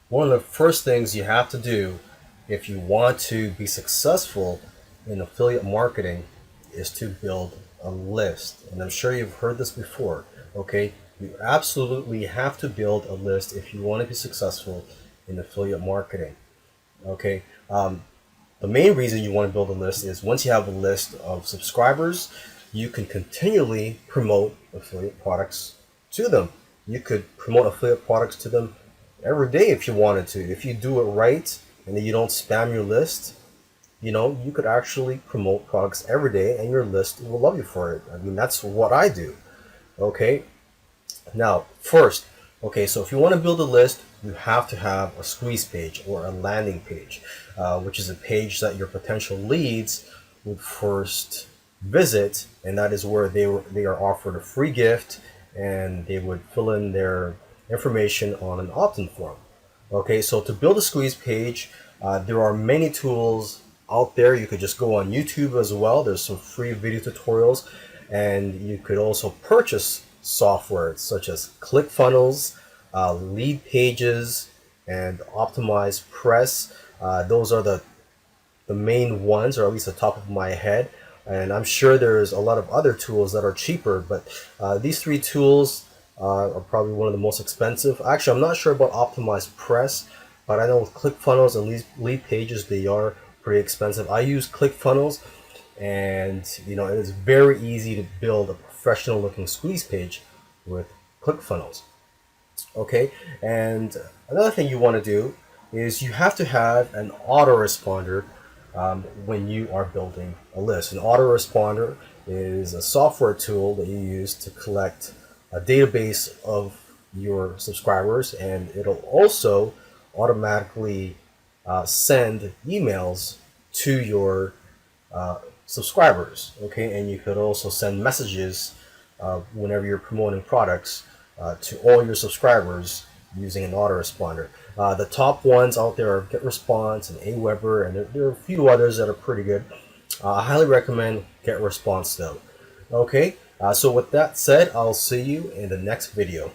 One of the first things you have to do if you want to be successful in affiliate marketing is to build a list. And I'm sure you've heard this before, okay? You absolutely have to build a list if you want to be successful in affiliate marketing, okay? The main reason you want to build a list is once you have a list of subscribers, you can continually promote affiliate products to them. You could promote affiliate products to them every day if you wanted to. If you do it right and then you don't spam your list, you could actually promote products every day and your list will love you for it. I mean, that's what I do. Okay. Now, first, okay, so if you want to build a list, you have to have a squeeze page or a landing page, which is a page that your potential leads would first visit, and that is where they are offered a free gift, and they would fill in their information on an opt-in form. Okay, so to build a squeeze page, there are many tools out there. You could just go on YouTube as well. There's some free video tutorials, and you could also purchase software such as ClickFunnels, Lead Pages, and Optimize Press. Those are the main ones, or at least the top of my head. And I'm sure there's a lot of other tools that are cheaper, but these three tools are probably one of the most expensive. Actually, I'm not sure about Optimize Press, but I know with ClickFunnels and Lead Pages, they are pretty expensive. I use ClickFunnels, and it is very easy to build a professional looking squeeze page with ClickFunnels. Okay, and another thing you want to do is you have to have an autoresponder when you are building a list. An autoresponder is a software tool that you use to collect a database of your subscribers, and it'll also automatically send emails to your subscribers. Okay, and you could also send messages whenever you're promoting products to all your subscribers using an autoresponder. The top ones out there are GetResponse and Aweber, and there are a few others that are pretty good. I highly recommend GetResponse though. Okay, so with that said, I'll see you in the next video.